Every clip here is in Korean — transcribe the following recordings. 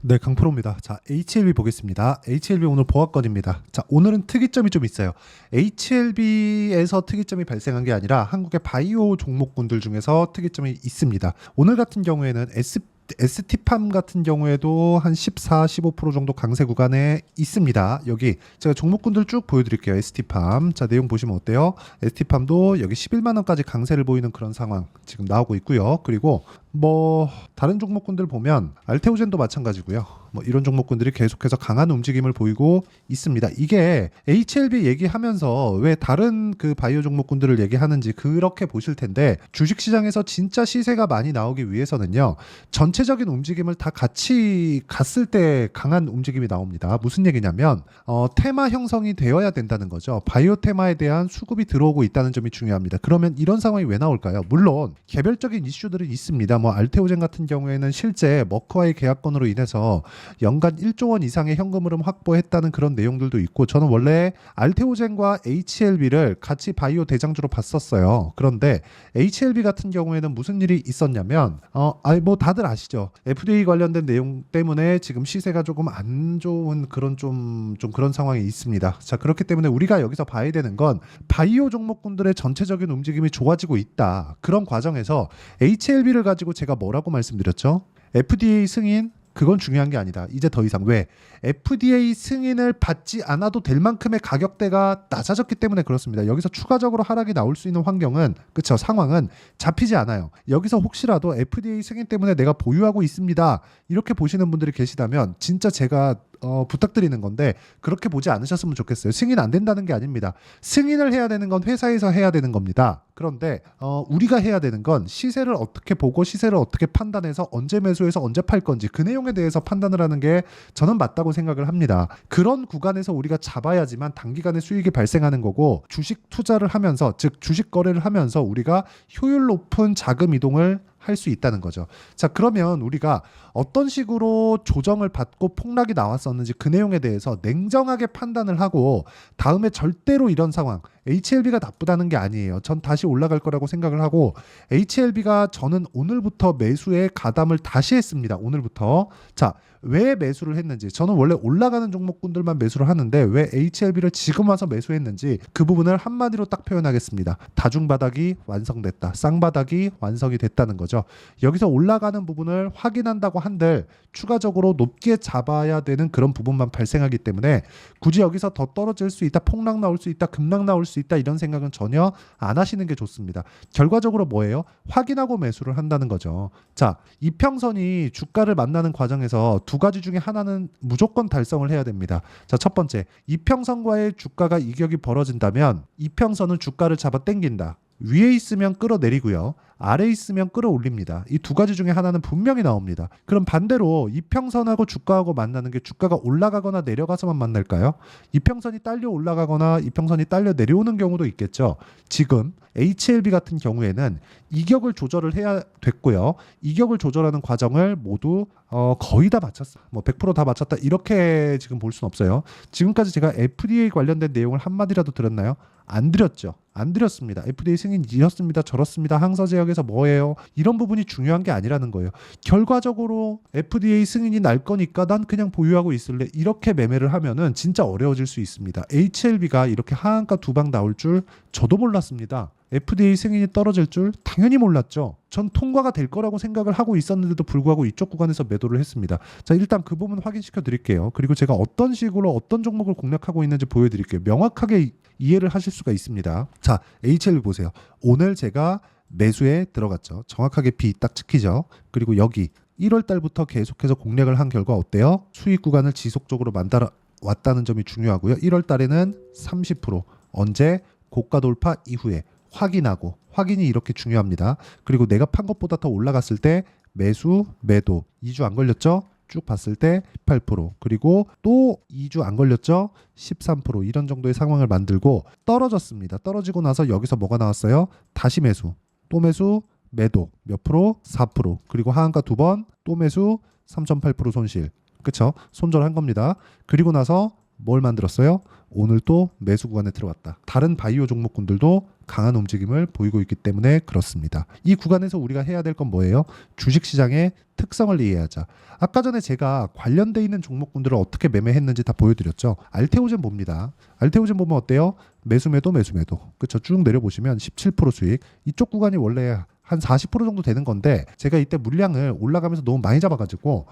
네, 강프로입니다. 자, HLB 보겠습니다. HLB 오늘 보합권입니다. 자, 오늘은 특이점이 좀 있어요. HLB에서 특이점이 발생한 게 아니라 한국의 바이오 종목군들 중에서 특이점이 있습니다. 오늘 같은 경우에는 ST팜 같은 경우에도 한 14, 15% 정도 강세 구간에 있습니다. 여기 제가 종목군들 쭉 보여드릴게요. ST팜. 자, 내용 보시면 어때요? ST팜도 여기 11만 원까지 강세를 보이는 그런 상황 지금 나오고 있고요. 그리고 다른 종목군들 보면 알테오젠도 마찬가지고요. 이런 종목군들이 계속해서 강한 움직임을 보이고 있습니다. 이게 HLB 얘기하면서 왜 다른 그 바이오 종목군들을 얘기하는지 그렇게 보실 텐데, 주식시장에서 진짜 시세가 많이 나오기 위해서는요, 전체적인 움직임을 다 같이 갔을 때 강한 움직임이 나옵니다. 무슨 얘기냐면 테마 형성이 되어야 된다는 거죠. 바이오 테마에 대한 수급이 들어오고 있다는 점이 중요합니다. 그러면 이런 상황이 왜 나올까요? 물론 개별적인 이슈들은 있습니다. 알테오젠 같은 경우에는 실제 머크와의 계약건으로 인해서 연간 1조 원 이상의 현금 흐름 확보했다는 그런 내용들도 있고, 저는 원래 알테오젠과 HLB를 같이 바이오 대장주로 봤었어요. 그런데 HLB 같은 경우에는 무슨 일이 있었냐면 다들 아시죠? FDA 관련된 내용 때문에 지금 시세가 조금 안 좋은 그런 좀 그런 상황이 있습니다. 자, 그렇기 때문에 우리가 여기서 봐야 되는 건 바이오 종목군들의 전체적인 움직임이 좋아지고 있다. 그런 과정에서 HLB를 가지고 제가 뭐라고 말씀드렸죠? FDA 승인, 그건 중요한 게 아니다. 이제 더 이상. 왜? FDA 승인을 받지 않아도 될 만큼의 가격대가 낮아졌기 때문에 그렇습니다. 여기서 추가적으로 하락이 나올 수 있는 환경은, 그쵸, 상황은 잡히지 않아요. 여기서 혹시라도 FDA 승인 때문에 내가 보유하고 있습니다, 이렇게 보시는 분들이 계시다면 진짜 제가 부탁드리는 건데, 그렇게 보지 않으셨으면 좋겠어요. 승인 안 된다는 게 아닙니다. 승인을 해야 되는 건 회사에서 해야 되는 겁니다. 그런데 우리가 해야 되는 건 시세를 어떻게 보고 시세를 어떻게 판단해서 언제 매수해서 언제 팔 건지 그 내용에 대해서 판단을 하는 게 저는 맞다고 생각을 합니다. 그런 구간에서 우리가 잡아야지만 단기간에 수익이 발생하는 거고, 주식 투자를 하면서, 즉 주식 거래를 하면서 우리가 효율 높은 자금 이동을 할 수 있다는 거죠. 자, 그러면 우리가 어떤 식으로 조정을 받고 폭락이 나왔었는지 그 내용에 대해서 냉정하게 판단을 하고, 다음에 절대로 이런 상황, HLB가 나쁘다는 게 아니에요. 전 다시 올라갈 거라고 생각을 하고, HLB가 저는 오늘부터 매수에 가담을 다시 했습니다. 오늘부터. 자, 왜 매수를 했는지, 저는 원래 올라가는 종목군들만 매수를 하는데 왜 HLB를 지금 와서 매수했는지 그 부분을 한마디로 딱 표현하겠습니다. 다중바닥이 완성됐다. 쌍바닥이 완성이 됐다는 거죠. 여기서 올라가는 부분을 확인한다고 한들 추가적으로 높게 잡아야 되는 그런 부분만 발생하기 때문에, 굳이 여기서 더 떨어질 수 있다, 폭락 나올 수 있다, 급락 나올 수 있다, 이런 생각은 전혀 안 하시는 게 좋습니다. 결과적으로 뭐예요? 확인하고 매수를 한다는 거죠. 자, 이평선이 주가를 만나는 과정에서 두 가지 중에 하나는 무조건 달성을 해야 됩니다. 자, 첫 번째, 이평선과의 주가가 이격이 벌어진다면 이평선은 주가를 잡아 당긴다. 위에 있으면 끌어내리고요, 아래에 있으면 끌어올립니다. 이 두 가지 중에 하나는 분명히 나옵니다. 그럼 반대로 이평선하고 주가하고 만나는 게 주가가 올라가거나 내려가서만 만날까요? 이평선이 딸려 올라가거나 이평선이 딸려 내려오는 경우도 있겠죠. 지금 HLB 같은 경우에는 이격을 조절을 해야 됐고요. 이격을 조절하는 과정을 모두 거의 다 마쳤어. 100% 다 마쳤다, 이렇게 지금 볼 수는 없어요. 지금까지 제가 FDA 관련된 내용을 한마디라도 드렸나요? 안 드렸죠. 안 드렸습니다. FDA 승인 이렇습니다, 저렇습니다, 항서제약에서 뭐예요, 이런 부분이 중요한 게 아니라는 거예요. 결과적으로 FDA 승인이 날 거니까 난 그냥 보유하고 있을래, 이렇게 매매를 하면은 진짜 어려워질 수 있습니다. HLB가 이렇게 하한가 두 방 나올 줄 저도 몰랐습니다. FDA 승인이 떨어질 줄 당연히 몰랐죠. 전 통과가 될 거라고 생각을 하고 있었는데도 불구하고 이쪽 구간에서 매도를 했습니다. 자, 일단 그 부분 확인시켜 드릴게요. 그리고 제가 어떤 식으로 어떤 종목을 공략하고 있는지 보여드릴게요. 명확하게 이해를 하실 수가 있습니다. 자, HLB 보세요. 오늘 제가 매수에 들어갔죠. 정확하게 B 딱 찍히죠. 그리고 여기 1월 달부터 계속해서 공략을 한 결과 어때요? 수익 구간을 지속적으로 만들어 왔다는 점이 중요하고요. 1월 달에는 30%, 언제? 고가 돌파 이후에 확인하고, 확인이 이렇게 중요합니다. 그리고 내가 판 것보다 더 올라갔을 때 매수, 매도, 2주 안 걸렸죠? 쭉 봤을 때 8%, 그리고 또 2주 안 걸렸죠? 13%, 이런 정도의 상황을 만들고 떨어졌습니다. 떨어지고 나서 여기서 뭐가 나왔어요? 다시 매수, 또 매수, 매도, 몇 프로? 4%, 그리고 하한가 두 번, 또 매수, 3.8% 손실. 그쵸? 손절한 겁니다. 그리고 나서 뭘 만들었어요? 오늘 또 매수 구간에 들어왔다. 다른 바이오 종목군들도 강한 움직임을 보이고 있기 때문에 그렇습니다. 이 구간에서 우리가 해야 될 건 뭐예요? 주식시장의 특성을 이해하자. 아까 전에 제가 관련돼 있는 종목군들을 어떻게 매매했는지 다 보여드렸죠. 알테오젠 봅니다. 알테오젠 보면 어때요? 매수매도 매수매도. 그쵸? 쭉 내려보시면 17% 수익. 이쪽 구간이 원래 한 40% 정도 되는 건데 제가 이때 물량을 올라가면서 너무 많이 잡아가지고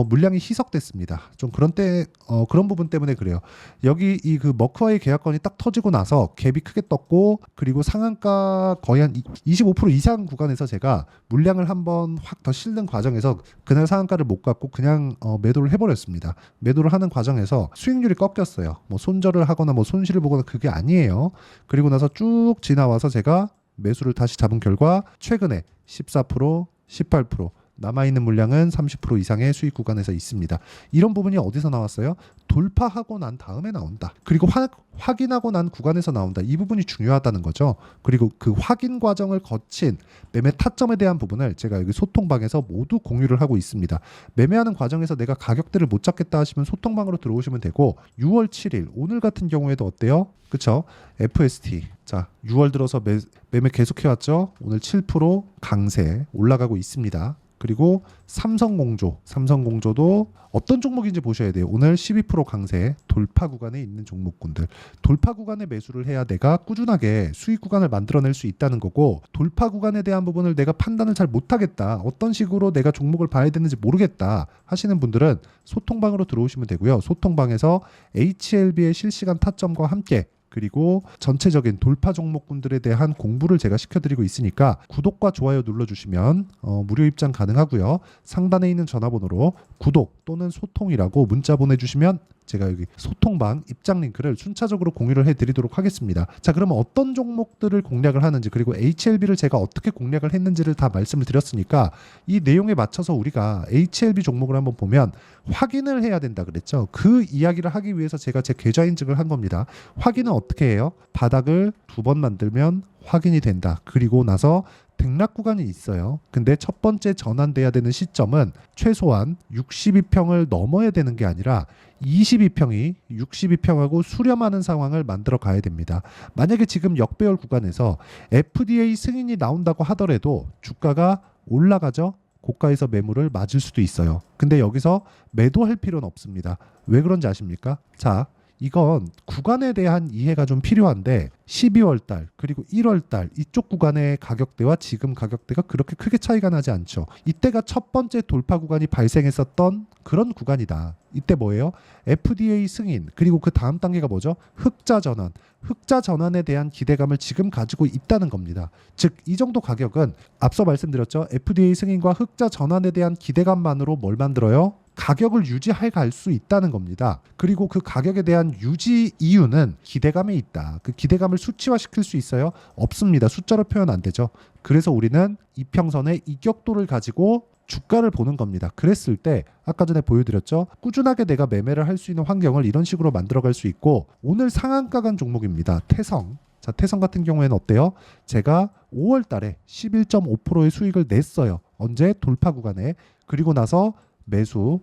물량이 희석됐습니다. 좀 그런 부분 때문에 그래요. 여기 이 그 머크와의 계약건이 딱 터지고 나서 갭이 크게 떴고 그리고 상한가 거의 한 25% 이상 구간에서 제가 물량을 한번 확 더 실는 과정에서 그날 상한가를 못 갖고 그냥 매도를 해버렸습니다. 매도를 하는 과정에서 수익률이 꺾였어요. 뭐 손절을 하거나 뭐 손실을 보거나 그게 아니에요. 그리고 나서 쭉 지나와서 제가 매수를 다시 잡은 결과 최근에 14%, 18% 남아있는 물량은 30% 이상의 수익 구간에서 있습니다. 이런 부분이 어디서 나왔어요? 돌파하고 난 다음에 나온다. 그리고 확인하고 난 구간에서 나온다. 이 부분이 중요하다는 거죠. 그리고 그 확인 과정을 거친 매매 타점에 대한 부분을 제가 여기 소통방에서 모두 공유를 하고 있습니다. 매매하는 과정에서 내가 가격대를 못 잡겠다 하시면 소통방으로 들어오시면 되고 6월 7일 오늘 같은 경우에도 어때요? 그쵸? FST. 자, 6월 들어서 매매 계속해왔죠? 오늘 7% 강세 올라가고 있습니다. 그리고 삼성공조도 어떤 종목인지 보셔야 돼요. 오늘 12% 강세 돌파 구간에 있는 종목군들. 돌파 구간에 매수를 해야 내가 꾸준하게 수익 구간을 만들어낼 수 있다는 거고 돌파 구간에 대한 부분을 내가 판단을 잘 못하겠다. 어떤 식으로 내가 종목을 봐야 되는지 모르겠다 하시는 분들은 소통방으로 들어오시면 되고요. 소통방에서 HLB의 실시간 타점과 함께 그리고 전체적인 돌파 종목군들에 대한 공부를 제가 시켜드리고 있으니까 구독과 좋아요 눌러주시면 무료 입장 가능하고요. 상단에 있는 전화번호로 구독 또는 소통이라고 문자 보내주시면 제가 여기 소통방 입장 링크를 순차적으로 공유를 해드리도록 하겠습니다. 자, 그러면 어떤 종목들을 공략을 하는지 그리고 HLB를 제가 어떻게 공략을 했는지를 다 말씀을 드렸으니까 이 내용에 맞춰서 우리가 HLB 종목을 한번 보면 확인을 해야 된다 그랬죠. 그 이야기를 하기 위해서 제가 제 계좌 인증을 한 겁니다. 확인은 어떻게 해요? 바닥을 2번 만들면 확인이 된다. 그리고 나서 등락 구간이 있어요. 근데 첫 번째 전환돼야 되는 시점은 최소한 62평을 넘어야 되는 게 아니라 22평이 62평하고 수렴하는 상황을 만들어 가야 됩니다. 만약에 지금 역배열 구간에서 FDA 승인이 나온다고 하더라도 주가가 올라가죠. 고가에서 매물을 맞을 수도 있어요. 근데 여기서 매도할 필요는 없습니다. 왜 그런지 아십니까? 자, 이건 구간에 대한 이해가 좀 필요한데 12월 달 그리고 1월 달 이쪽 구간의 가격대와 지금 가격대가 그렇게 크게 차이가 나지 않죠. 이때가 첫 번째 돌파 구간이 발생했었던 그런 구간이다. 이때 뭐예요? FDA 승인 그리고 그 다음 단계가 뭐죠? 흑자 전환. 흑자 전환에 대한 기대감을 지금 가지고 있다는 겁니다. 즉 이 정도 가격은 앞서 말씀드렸죠. FDA 승인과 흑자 전환에 대한 기대감만으로 뭘 만들어요? 가격을 유지해 갈 수 있다는 겁니다. 그리고 그 가격에 대한 유지 이유는 기대감에 있다. 그 기대감을 수치화시킬 수 있어요? 없습니다. 숫자로 표현 안 되죠. 그래서 우리는 이평선의 이격도를 가지고 주가를 보는 겁니다. 그랬을 때 아까 전에 보여드렸죠. 꾸준하게 내가 매매를 할 수 있는 환경을 이런 식으로 만들어갈 수 있고 오늘 상한가 간 종목입니다. 태성. 자, 태성 같은 경우에는 어때요? 제가 5월 달에 11.5%의 수익을 냈어요. 언제? 돌파 구간에. 그리고 나서 매수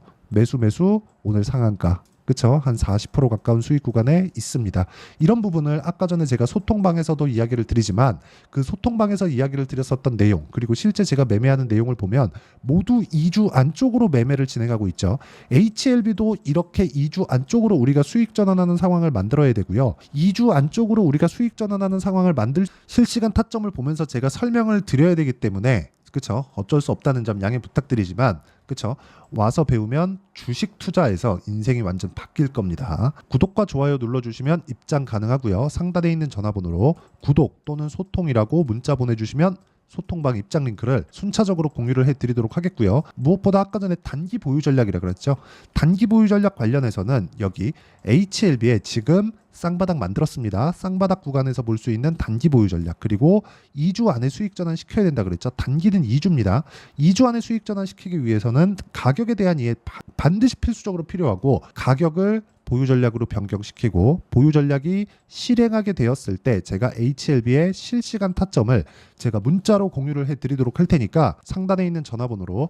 오늘 상한가 그쵸? 한 40% 가까운 수익 구간에 있습니다. 이런 부분을 아까 전에 제가 소통방에서도 이야기를 드리지만 그 소통방에서 이야기를 드렸었던 내용 그리고 실제 제가 매매하는 내용을 보면 모두 2주 안쪽으로 매매를 진행하고 있죠. HLB도 이렇게 2주 안쪽으로 우리가 수익 전환하는 상황을 만들어야 되고요. 2주 안쪽으로 우리가 수익 전환하는 상황을 만들 실시간 타점을 보면서 제가 설명을 드려야 되기 때문에 그쵸? 어쩔 수 없다는 점 양해 부탁드리지만 그쵸? 와서 배우면 주식 투자에서 인생이 완전 바뀔 겁니다. 구독과 좋아요 눌러주시면 입장 가능하고요. 상단에 있는 전화번호로 구독 또는 소통이라고 문자 보내주시면 소통방 입장 링크를 순차적으로 공유를 해드리도록 하겠고요. 무엇보다 아까 전에 단기 보유 전략이라 그랬죠. 단기 보유 전략 관련해서는 여기 HLB에 지금 쌍바닥 만들었습니다. 쌍바닥 구간에서 볼 수 있는 단기 보유 전략 그리고 2주 안에 수익 전환 시켜야 된다 그랬죠. 단기는 2주입니다. 2주 안에 수익 전환 시키기 위해서는 가격에 대한 이해 반드시 필수적으로 필요하고 가격을 보유 전략으로 변경시키고 보유 전략이 실행하게 되었을 때 제가 HLB의 실시간 타점을 제가 문자로 공유를 해드리도록 할 테니까 상단에 있는 전화번호로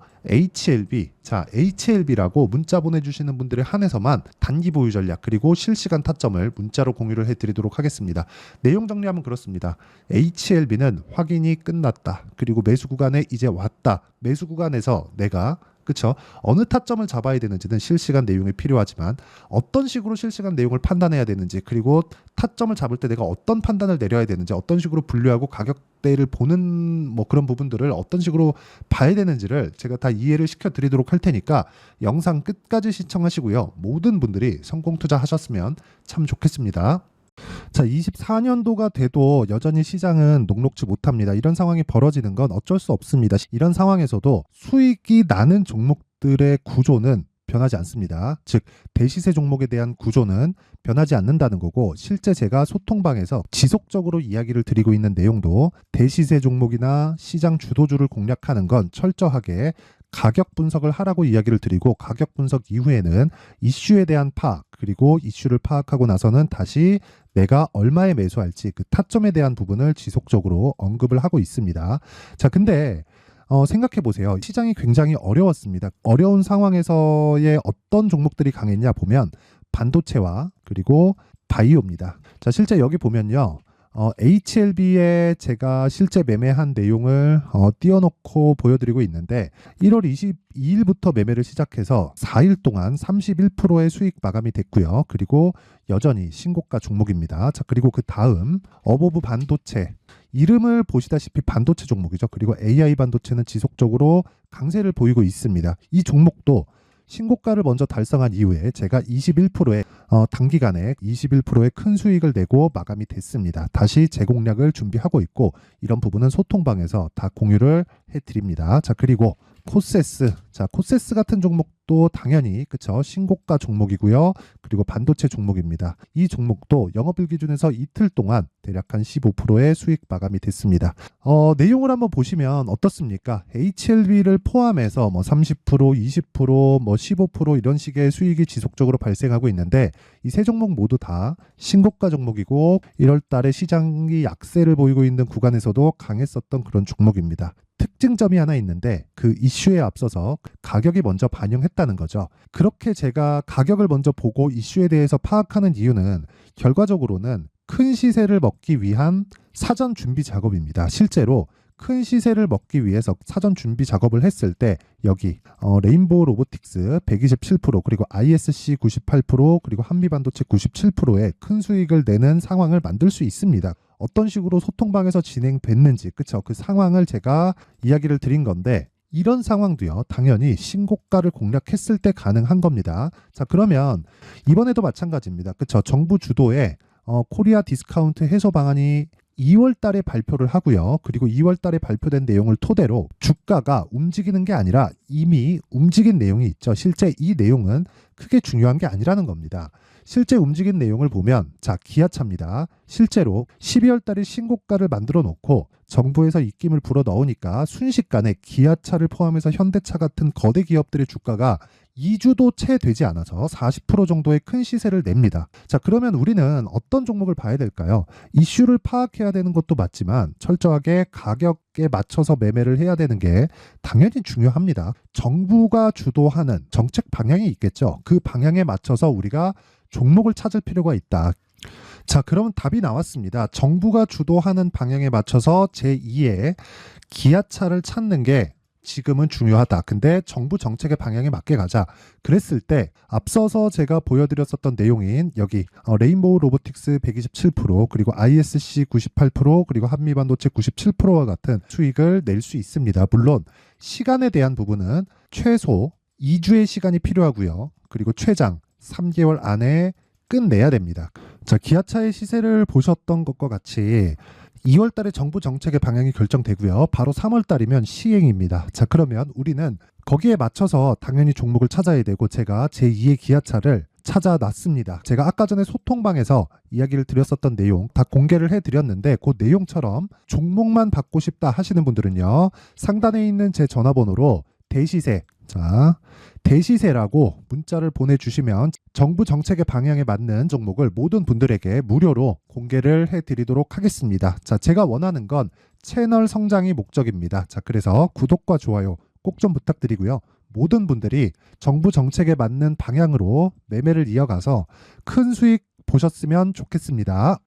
HLB라고 문자 보내주시는 분들에 한해서만 단기 보유 전략 그리고 실시간 타점을 문자로 공유를 해드리도록 하겠습니다. 내용 정리하면 그렇습니다. HLB는 확인이 끝났다. 그리고 매수 구간에 이제 왔다. 매수 구간에서 내가 그쵸? 어느 타점을 잡아야 되는지는 실시간 내용이 필요하지만 어떤 식으로 실시간 내용을 판단해야 되는지 그리고 타점을 잡을 때 내가 어떤 판단을 내려야 되는지 어떤 식으로 분류하고 가격대를 보는 뭐 그런 부분들을 어떤 식으로 봐야 되는지를 제가 다 이해를 시켜드리도록 할 테니까 영상 끝까지 시청하시고요. 모든 분들이 성공 투자하셨으면 참 좋겠습니다. 자, 24년도가 돼도 여전히 시장은 녹록지 못합니다. 이런 상황이 벌어지는 건 어쩔 수 없습니다. 이런 상황에서도 수익이 나는 종목들의 구조는 변하지 않습니다. 즉, 대시세 종목에 대한 구조는 변하지 않는다는 거고 실제 제가 소통방에서 지속적으로 이야기를 드리고 있는 내용도 대시세 종목이나 시장 주도주를 공략하는 건 철저하게 가격 분석을 하라고 이야기를 드리고 가격 분석 이후에는 이슈에 대한 파악 그리고 이슈를 파악하고 나서는 다시 내가 얼마에 매수할지 그 타점에 대한 부분을 지속적으로 언급을 하고 있습니다. 자, 근데 생각해 보세요. 시장이 굉장히 어려웠습니다. 어려운 상황에서의 어떤 종목들이 강했냐 보면 반도체와 그리고 바이오입니다. 자, 실제 여기 보면요. HLB에 제가 실제 매매한 내용을 띄워놓고 보여드리고 있는데 1월 22일부터 매매를 시작해서 4일 동안 31%의 수익 마감이 됐고요. 그리고 여전히 신고가 종목입니다. 자, 그리고 그 다음 어보브 반도체 이름을 보시다시피 반도체 종목이죠. 그리고 AI 반도체는 지속적으로 강세를 보이고 있습니다. 이 종목도 신고가를 먼저 달성한 이후에 제가 21%의 단기간에 21%의 큰 수익을 내고 마감이 됐습니다. 다시 재공략을 준비하고 있고 이런 부분은 소통방에서 다 공유를 해드립니다. 자, 그리고 코세스. 자, 코세스 같은 종목도 당연히 그쵸 신고가 종목이고요. 그리고 반도체 종목입니다. 이 종목도 영업일 기준에서 이틀 동안 대략 한 15%의 수익 마감이 됐습니다. 내용을 한번 보시면 어떻습니까? HLB를 포함해서 뭐 30%, 20%, 뭐 15% 이런 식의 수익이 지속적으로 발생하고 있는데 이 세 종목 모두 다 신고가 종목이고 1월 달에 시장이 약세를 보이고 있는 구간에서도 강했었던 그런 종목입니다. 특징점이 하나 있는데 그 이슈에 앞서서 가격이 먼저 반영했다는 거죠. 그렇게 제가 가격을 먼저 보고 이슈에 대해서 파악하는 이유는 결과적으로는 큰 시세를 먹기 위한 사전 준비 작업입니다. 실제로 큰 시세를 먹기 위해서 사전 준비 작업을 했을 때 여기 레인보우 로보틱스 127% 그리고 ISC 98% 그리고 한미반도체 97%의 큰 수익을 내는 상황을 만들 수 있습니다. 어떤 식으로 소통방에서 진행됐는지 그쵸 그 상황을 제가 이야기를 드린 건데 이런 상황도요 당연히 신고가를 공략했을 때 가능한 겁니다. 자, 그러면 이번에도 마찬가지입니다. 그쵸 정부 주도의 코리아 디스카운트 해소 방안이 2월 달에 발표를 하고요. 그리고 2월 달에 발표된 내용을 토대로 주가가 움직이는 게 아니라 이미 움직인 내용이 있죠. 실제 이 내용은 크게 중요한 게 아니라는 겁니다. 실제 움직인 내용을 보면 자, 기아차입니다. 실제로 12월 달에 신고가를 만들어 놓고 정부에서 입김을 불어 넣으니까 순식간에 기아차를 포함해서 현대차 같은 거대 기업들의 주가가 2주도 채 되지 않아서 40% 정도의 큰 시세를 냅니다. 자, 그러면 우리는 어떤 종목을 봐야 될까요? 이슈를 파악해야 되는 것도 맞지만 철저하게 가격에 맞춰서 매매를 해야 되는 게 당연히 중요합니다. 정부가 주도하는 정책 방향이 있겠죠. 그 방향에 맞춰서 우리가 종목을 찾을 필요가 있다. 자, 그러면 답이 나왔습니다. 정부가 주도하는 방향에 맞춰서 제2의 기아차를 찾는 게 지금은 중요하다. 근데 정부 정책의 방향에 맞게 가자. 그랬을 때 앞서서 제가 보여드렸었던 내용인 여기 레인보우 로보틱스 127% 그리고 ISC 98% 그리고 한미반도체 97%와 같은 수익을 낼 수 있습니다. 물론 시간에 대한 부분은 최소 2주의 시간이 필요하고요. 그리고 최장 3개월 안에 끝내야 됩니다. 자, 기아차의 시세를 보셨던 것과 같이 2월 달에 정부 정책의 방향이 결정되고요. 바로 3월 달이면 시행입니다. 자, 그러면 우리는 거기에 맞춰서 당연히 종목을 찾아야 되고 제가 제2의 기아차를 찾아놨습니다. 제가 아까 전에 소통방에서 이야기를 드렸었던 내용 다 공개를 해드렸는데 그 내용처럼 종목만 받고 싶다 하시는 분들은요. 상단에 있는 제 전화번호로 대시세 자, 대시세라고 문자를 보내주시면 정부 정책의 방향에 맞는 종목을 모든 분들에게 무료로 공개를 해드리도록 하겠습니다. 자, 제가 원하는 건 채널 성장이 목적입니다. 자, 그래서 구독과 좋아요 꼭 좀 부탁드리고요. 모든 분들이 정부 정책에 맞는 방향으로 매매를 이어가서 큰 수익 보셨으면 좋겠습니다.